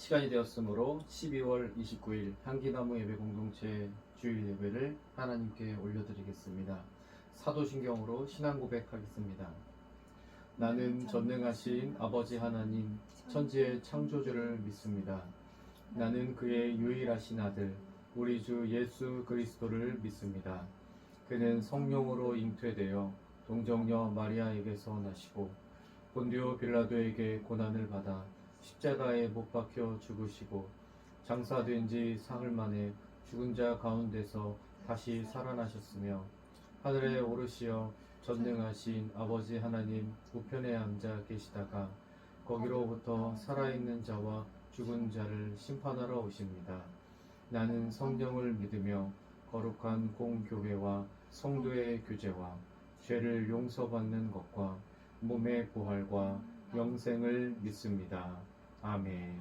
시간이 되었으므로 12월 29일 향기나무 예배 공동체 주일 예배를 하나님께 올려드리겠습니다. 사도신경으로 신앙 고백하겠습니다. 나는 전능하신 아버지 하나님 천지의 창조주를 믿습니다. 나는 그의 유일하신 아들 우리 주 예수 그리스도를 믿습니다. 그는 성령으로 잉태되어 동정녀 마리아에게서 나시고 본디오 빌라도에게 고난을 받아 십자가에 못 박혀 죽으시고 장사된 지 사흘 만에 죽은 자 가운데서 다시 살아나셨으며 하늘에 오르시어 전능하신 아버지 하나님 우편에 앉아 계시다가 거기로부터 살아있는 자와 죽은 자를 심판하러 오십니다. 나는 성령을 믿으며 거룩한 공교회와 성도의 교제와 죄를 용서받는 것과 몸의 부활과 영생을 믿습니다. 아멘.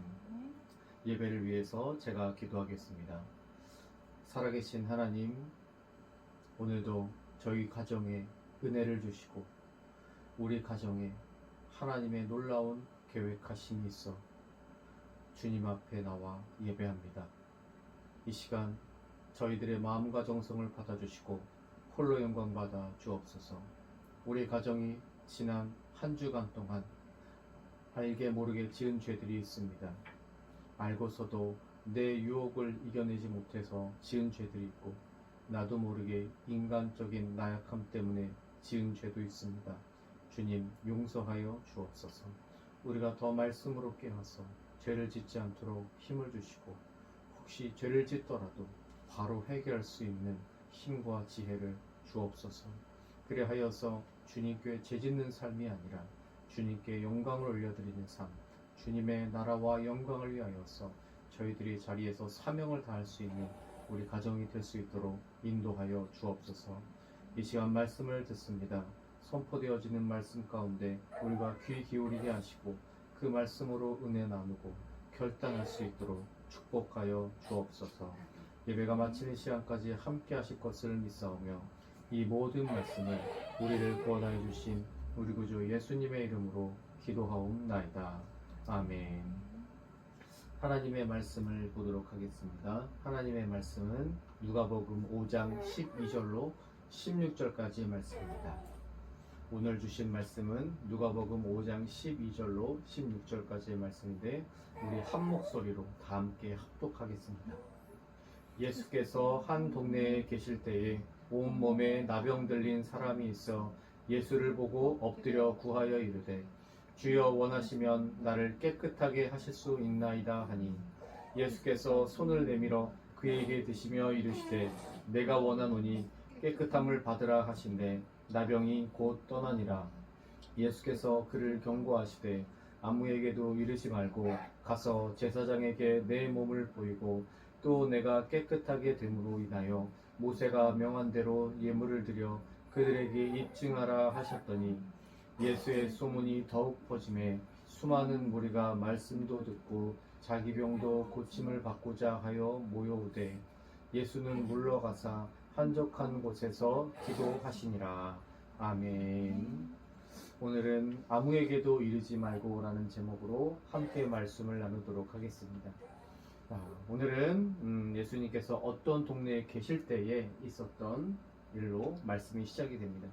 예배를 위해서 제가 기도하겠습니다. 살아계신 하나님, 오늘도 저희 가정에 은혜를 주시고 우리 가정에 하나님의 놀라운 계획하심이 있어 주님 앞에 나와 예배합니다. 이 시간 저희들의 마음과 정성을 받아주시고 홀로 영광 받아 주옵소서. 우리 가정이 지난 한 주간 동안 알게 모르게 지은 죄들이 있습니다. 알고서도 내 유혹을 이겨내지 못해서 지은 죄들이 있고 나도 모르게 인간적인 나약함 때문에 지은 죄도 있습니다. 주님 용서하여 주옵소서. 우리가 더 말씀으로 깨어서 죄를 짓지 않도록 힘을 주시고 혹시 죄를 짓더라도 바로 해결할 수 있는 힘과 지혜를 주옵소서. 그리하여서 주님께 죄짓는 삶이 아니라 주님께 영광을 올려드리는 삶, 주님의 나라와 영광을 위하여서 저희들이 자리에서 사명을 다할 수 있는 우리 가정이 될 수 있도록 인도하여 주옵소서. 이 시간 말씀을 듣습니다. 선포되어지는 말씀 가운데 우리가 귀 기울이게 하시고 그 말씀으로 은혜 나누고 결단할 수 있도록 축복하여 주옵소서. 예배가 마치는 시간까지 함께 하실 것을 믿사오며 이 모든 말씀을 우리를 구원하여 주신 우리 구주 예수님의 이름으로 기도하옵나이다. 아멘. 하나님의 말씀을 보도록 하겠습니다. 하나님의 말씀은 누가복음 5장 12절로 16절까지의 말씀입니다. 오늘 주신 말씀은 누가복음 5장 12절로 16절까지의 말씀인데 우리 한 목소리로 다 함께 합독하겠습니다. 예수께서 한 동네에 계실 때에 온몸에 나병 들린 사람이 있어 예수를 보고 엎드려 구하여 이르되 주여 원하시면 나를 깨끗하게 하실 수 있나이다 하니 예수께서 손을 내밀어 그에게 드시며 이르시되 내가 원하노니 깨끗함을 받으라 하신대 나병이 곧 떠나니라. 예수께서 그를 경고하시되 아무에게도 이르지 말고 가서 제사장에게 내 몸을 보이고 또 내가 깨끗하게 됨으로 인하여 모세가 명한 대로 예물을 드려 그들에게 입증하라 하셨더니 예수의 소문이 더욱 퍼짐에 수많은 무리가 말씀도 듣고 자기 병도 고침을 받고자 하여 모여오되 예수는 물러가사 한적한 곳에서 기도하시니라. 아멘. 오늘은 아무에게도 이르지 말고 라는 제목으로 함께 말씀을 나누도록 하겠습니다. 오늘은 예수님께서 어떤 동네에 계실 때에 있었던 일로 말씀이 시작이 됩니다.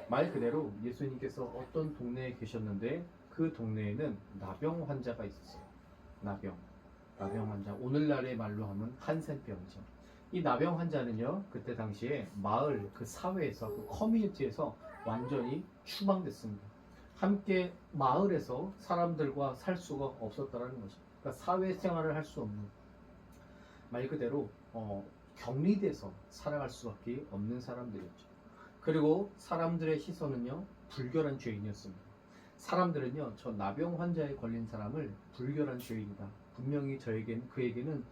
말 그대로 예수님께서 어떤 동네에 계셨는데 그 동네에는 나병 환자가 있었어요. 나병 환자. 오늘날의 말로 하면 한센병이죠. 이 나병 환자는요, 그때 당시에 마을, 그 사회에서, 그 커뮤니티에서 완전히 추방됐습니다. 함께 마을에서 사람들과 살 수가 없었다는 것이죠. 그러니까 사회생활을 할 수 없는, 말 그대로 격리돼서 살아갈 수밖에 없는 사람들이었죠. 그리고 사람들의 시선은요, 불결한 죄인이었습니다. 사람들은요, 저 나병 환자에 걸린 사람을 불결한 죄인이다. 분명히 그에게는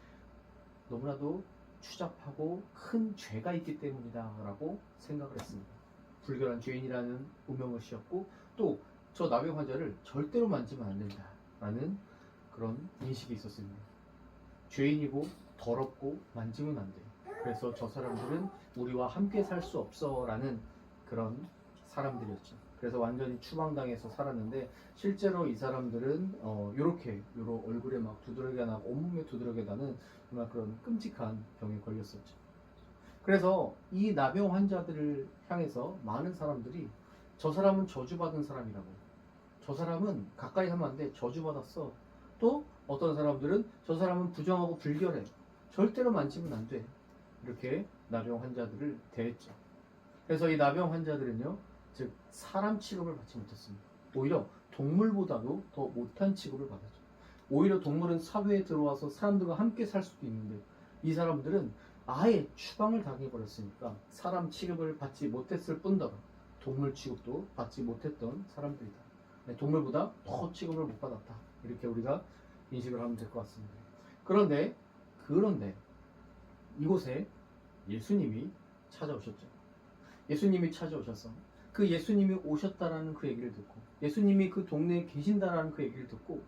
너무나도 추잡하고 큰 죄가 있기 때문이다 라고 생각을 했습니다. 불결한 죄인이라는 오명을 씌웠고 또 저 나병 환자를 절대로 만지면 안 된다 라는 그런 인식이 있었습니다. 죄인이고 더럽고 만지면 안 돼. 그래서 저 사람들은 우리와 함께 살 수 없어 라는 그런 사람들이었죠. 그래서 완전히 추방당해서 살았는데 실제로 이 사람들은 요렇게 얼굴에 막 두드러기가 나고 온몸에 두드러기가 나는 정말 그런 끔찍한 병에 걸렸었죠. 그래서 이 나병 환자들을 향해서 많은 사람들이 저 사람은 저주받은 사람이라고, 저 사람은 가까이 하면 안 돼, 저주받았어. 또 어떤 사람들은 저 사람은 부정하고 불결해, 절대로 만지면 안 돼, 이렇게 나병 환자들을 대했죠. 그래서 이 나병 환자들은요, 즉 사람 취급을 받지 못했습니다. 오히려 동물보다도 더 못한 취급을 받았죠. 오히려 동물은 사회에 들어와서 사람들과 함께 살 수도 있는데 이 사람들은 아예 추방을 당해버렸으니까 사람 취급을 받지 못했을 뿐더러 동물 취급도 받지 못했던 사람들이다. 동물보다 더 취급을 못 받았다. 이렇게 우리가 인식을 하면 될 것 같습니다. 그런데 이곳에 예수님이 찾아오셨죠. 예수님이 찾아오셔서 그 예수님이 오셨다라는 그 얘기를 듣고 예수님이 그 동네에 계신다라는 그 얘기를 듣고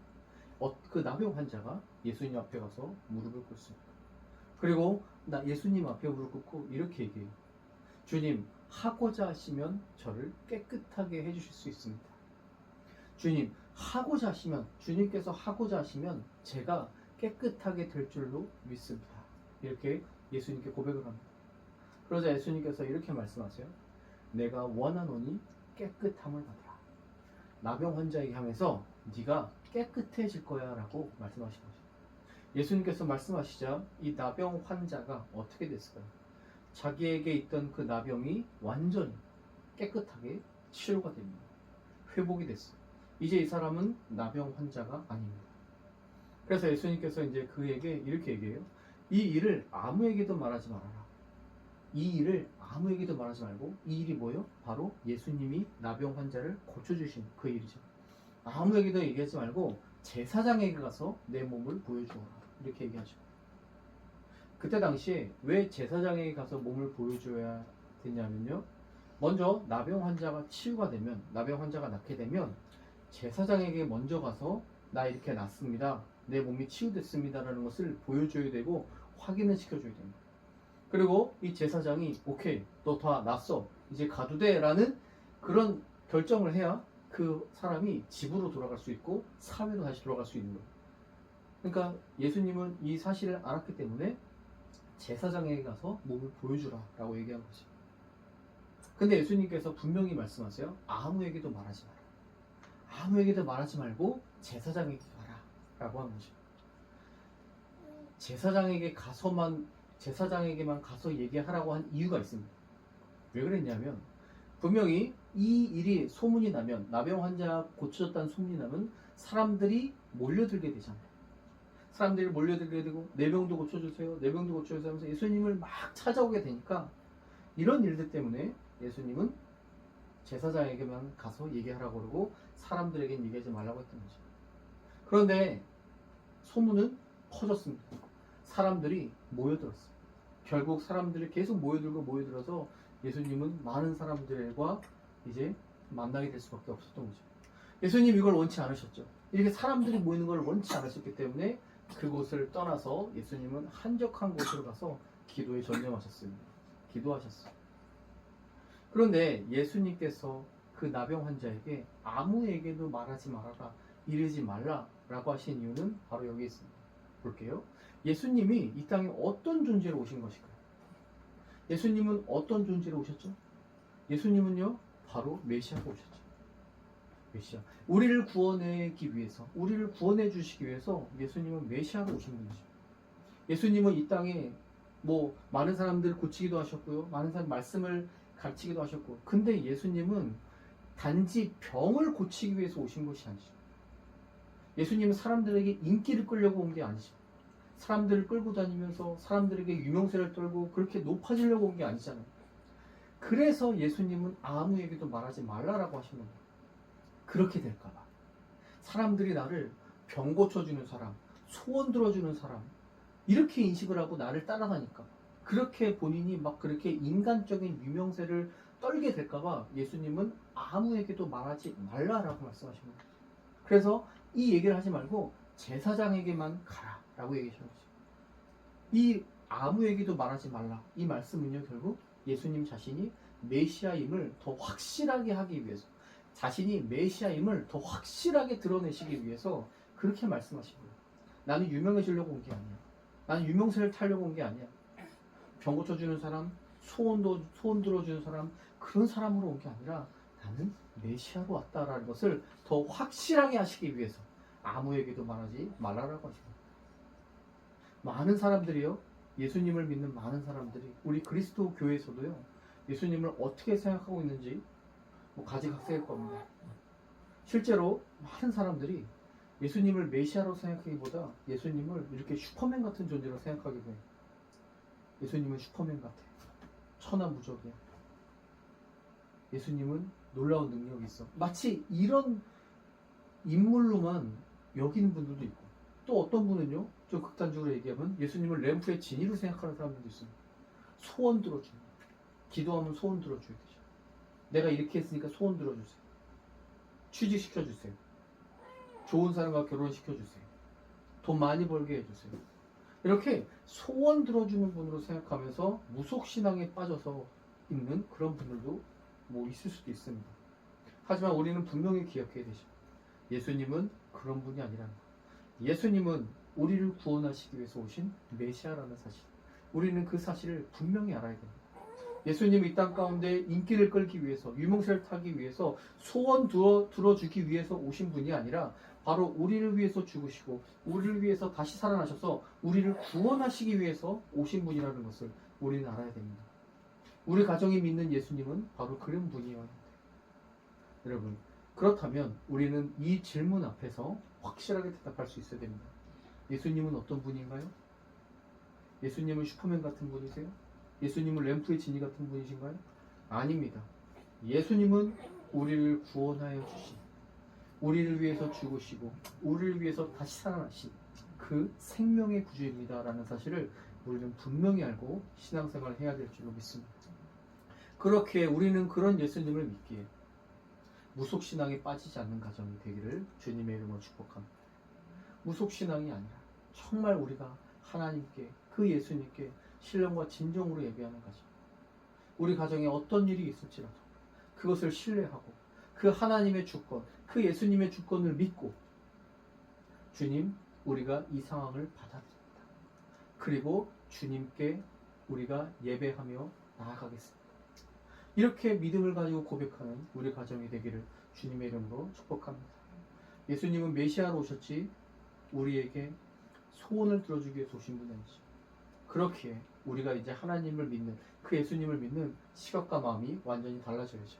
그 나병 환자가 예수님 앞에 가서 무릎을 꿇습니다. 그리고 예수님 앞에 무릎 꿇고 이렇게 얘기해요. 주님, 하고자 하시면 저를 깨끗하게 해주실 수 있습니다. 주님, 하고자 하시면, 주님께서 하고자 하시면 제가 깨끗하게 될 줄로 믿습니다. 이렇게 예수님께 고백을 합니다. 그러자 예수님께서 이렇게 말씀하세요. 내가 원하노니 깨끗함을 받으라. 나병 환자에게 향해서 네가 깨끗해질 거야 라고 말씀하신 거죠. 예수님께서 말씀하시자 이 나병 환자가 어떻게 됐을까요? 자기에게 있던 그 나병이 완전히 깨끗하게 치료가 됩니다. 회복이 됐어요. 이제 이 사람은 나병 환자가 아닙니다. 그래서 예수님께서 이제 그에게 이렇게 얘기해요. 이 일을 아무에게도 말하지 말아라. 이 일을 아무에게도 말하지 말고, 이 일이 뭐예요? 바로 예수님이 나병 환자를 고쳐주신 그 일이죠. 아무에게도 얘기하지 말고 제사장에게 가서 내 몸을 보여주어라. 이렇게 얘기하죠. 그때 당시에 왜 제사장에게 가서 몸을 보여줘야 되냐면요, 먼저 나병 환자가 치유가 되면, 나병 환자가 낫게 되면 제사장에게 먼저 가서 나 이렇게 낫습니다, 내 몸이 치유됐습니다 라는 것을 보여줘야 되고 확인을 시켜줘야 됩니다. 그리고 이 제사장이 오케이, 너 다 낫어, 이제 가도 돼 라는 그런 결정을 해야 그 사람이 집으로 돌아갈 수 있고 사회로 다시 돌아갈 수 있는 거예요. 그러니까 예수님은 이 사실을 알았기 때문에 제사장에게 가서 몸을 보여주라 라고 얘기한 거지. 근데 예수님께서 분명히 말씀하세요. 아무에게도 말하지 마라. 아무에게도 말하지 말고 제사장에게 가라 라고 한 거죠. 제사장에게만 가서 얘기하라고 한 이유가 있습니다. 왜 그랬냐면, 분명히 이 일이 소문이 나면, 나병 환자 고쳐졌다는 소문이 나면 사람들이 몰려들게 되잖아요. 사람들이 몰려들게 되고 내 병도 고쳐주세요, 내 병도 고쳐주세요 하면서 예수님을 막 찾아오게 되니까, 이런 일들 때문에 예수님은 제사장에게만 가서 얘기하라고 그러고 사람들에겐 얘기하지 말라고 했던 거죠. 그런데 소문은 퍼졌습니다. 사람들이 모여들었어요. 결국 사람들이 계속 모여들어서 예수님은 많은 사람들과 이제 만나게 될 수밖에 없었던 거죠. 예수님 이걸 원치 않으셨죠. 이렇게 사람들이 모이는 걸 원치 않으셨기 때문에 그곳을 떠나서 예수님은 한적한 곳으로 가서 기도에 전념하셨습니다. 기도하셨어요. 그런데 예수님께서 그 나병 환자에게 아무에게도 말하지 말아라, 이르지 말라라고 하신 이유는 바로 여기 있습니다. 볼게요. 예수님이 이 땅에 어떤 존재로 오신 것일까요? 예수님은 어떤 존재로 오셨죠? 예수님은요, 바로 메시아가 오셨죠. 메시아. 우리를 구원하기 위해서, 우리를 구원해 주시기 위해서 예수님은 메시아가 오신 분이죠. 예수님은 이 땅에 많은 사람들을 고치기도 하셨고요, 많은 사람 말씀을 가르치기도 하셨고, 근데 예수님은 단지 병을 고치기 위해서 오신 것이 아니죠. 예수님은 사람들에게 인기를 끌려고 온 게 아니죠. 사람들을 끌고 다니면서 사람들에게 유명세를 떨고 그렇게 높아지려고 온 게 아니잖아요. 그래서 예수님은 아무에게도 말하지 말라라고 하신 겁니다. 그렇게 될까봐. 사람들이 나를 병 고쳐주는 사람, 소원 들어주는 사람, 이렇게 인식을 하고 나를 따라가니까, 그렇게 본인이 막 그렇게 인간적인 유명세를 떨게 될까봐 예수님은 아무에게도 말하지 말라라고 말씀하신 겁니다. 그래서 이 얘기를 하지 말고 제사장에게만 가라 라고 얘기하신 거죠. 이 아무에게도 말하지 말라, 이 말씀은요, 결국 예수님 자신이 메시아임을 더 확실하게 하기 위해서, 자신이 메시아임을 더 확실하게 드러내시기 위해서 그렇게 말씀하신 거예요. 나는 유명해지려고 온 게 아니야. 나는 유명세를 타려고 온 게 아니야. 병 고쳐주는 사람, 소원 들어주는 사람, 그런 사람으로 온 게 아니라 나는 메시아로 왔다라는 것을 더 확실하게 하시기 위해서 아무에게도 말하지 말라라고 하십니다. 많은 사람들이요, 예수님을 믿는 많은 사람들이 우리 그리스도 교회에서도요, 예수님을 어떻게 생각하고 있는지 가지각색일 겁니다. 실제로 많은 사람들이 예수님을 메시아로 생각하기보다 예수님을 이렇게 슈퍼맨 같은 존재로 생각하기도 해요. 예수님은 슈퍼맨 같아. 천하무적이야. 예수님은 놀라운 능력이 있어. 마치 이런 인물로만 여기는 분들도 있고, 또 어떤 분은요, 좀 극단적으로 얘기하면 예수님을 램프의 진이로 생각하는 사람들도 있습니다. 소원 들어주는, 기도하면 소원 들어줘야 되죠. 내가 이렇게 했으니까 소원 들어주세요. 취직시켜주세요. 좋은 사람과 결혼시켜주세요. 돈 많이 벌게 해주세요. 이렇게 소원 들어주는 분으로 생각하면서 무속신앙에 빠져서 있는 그런 분들도 있을 수도 있습니다. 하지만 우리는 분명히 기억해야 되죠. 예수님은 그런 분이 아니라는 것. 예수님은 우리를 구원하시기 위해서 오신 메시아라는 사실. 우리는 그 사실을 분명히 알아야 됩니다. 예수님이 이 땅 가운데 인기를 끌기 위해서, 유명세를 타기 위해서, 소원 들어주기 위해서 오신 분이 아니라 바로 우리를 위해서 죽으시고 우리를 위해서 다시 살아나셔서 우리를 구원하시기 위해서 오신 분이라는 것을 우리는 알아야 됩니다. 우리 가정이 믿는 예수님은 바로 그런 분이어야 합니다. 여러분, 그렇다면 우리는 이 질문 앞에서 확실하게 대답할 수 있어야 됩니다. 예수님은 어떤 분인가요? 예수님은 슈퍼맨 같은 분이세요? 예수님은 램프의 진이 같은 분이신가요? 아닙니다. 예수님은 우리를 구원하여 주신, 우리를 위해서 죽으시고 우리를 위해서 다시 살아나신 그 생명의 구주입니다 라는 사실을 우리는 분명히 알고 신앙생활을 해야 될 줄로 믿습니다. 그렇게 우리는 그런 예수님을 믿기에 무속신앙에 빠지지 않는 가정이 되기를 주님의 이름으로 축복합니다. 무속신앙이 아니라 정말 우리가 하나님께, 그 예수님께 신령과 진정으로 예배하는 가정, 우리 가정에 어떤 일이 있을지라도 그것을 신뢰하고 그 하나님의 주권, 그 예수님의 주권을 믿고 주님, 우리가 이 상황을 받아들입니다. 그리고 주님께 우리가 예배하며 나아가겠습니다. 이렇게 믿음을 가지고 고백하는 우리 가정이 되기를 주님의 이름으로 축복합니다. 예수님은 메시아로 오셨지 우리에게 소원을 들어주기 위해서 오신 분이 아니죠. 그렇기에 우리가 이제 하나님을 믿는, 그 예수님을 믿는 시각과 마음이 완전히 달라져야죠.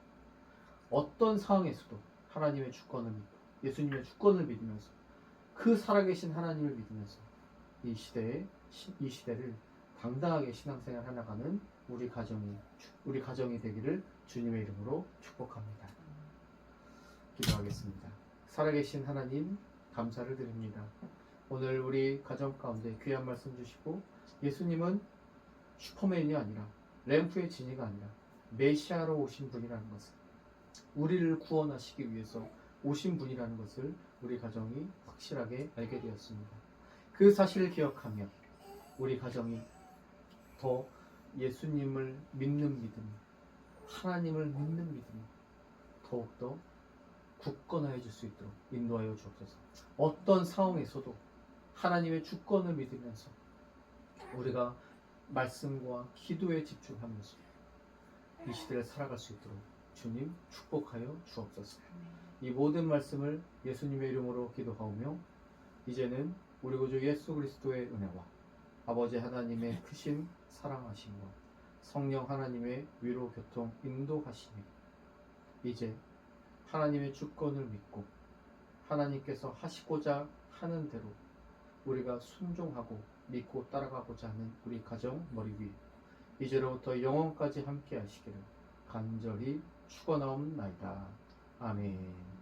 어떤 상황에서도 하나님의 주권을 믿고 예수님의 주권을 믿으면서 그 살아계신 하나님을 믿으면서 이 시대를 당당하게 신앙생활 해나가는 우리 가정이 되기를 주님의 이름으로 축복합니다. 기도하겠습니다. 살아계신 하나님, 감사를 드립니다. 오늘 우리 가정 가운데 귀한 말씀 주시고 예수님은 슈퍼맨이 아니라 램프의 진이가 아니라 메시아로 오신 분이라는 것을, 우리를 구원하시기 위해서 오신 분이라는 것을 우리 가정이 확실하게 알게 되었습니다. 그 사실을 기억하며 우리 가정이 더 예수님을 믿는 믿음, 하나님을 믿는 믿음 더욱더 굳건하여 줄 수 있도록 인도하여 주옵소서. 어떤 상황에서도 하나님의 주권을 믿으면서 우리가 말씀과 기도에 집중하면서 이 시대를 살아갈 수 있도록 주님 축복하여 주옵소서. 이 모든 말씀을 예수님의 이름으로 기도하오며 이제는 우리 구주 예수 그리스도의 은혜와 아버지 하나님의 크신 사랑하심과 성령 하나님의 위로 교통 인도하심이 이제 하나님의 주권을 믿고 하나님께서 하시고자 하는 대로 우리가 순종하고 믿고 따라가고자 하는 우리 가정 머리 위에 이제로부터 영원까지 함께 하시기를 간절히 축원하옵나이다. 아멘.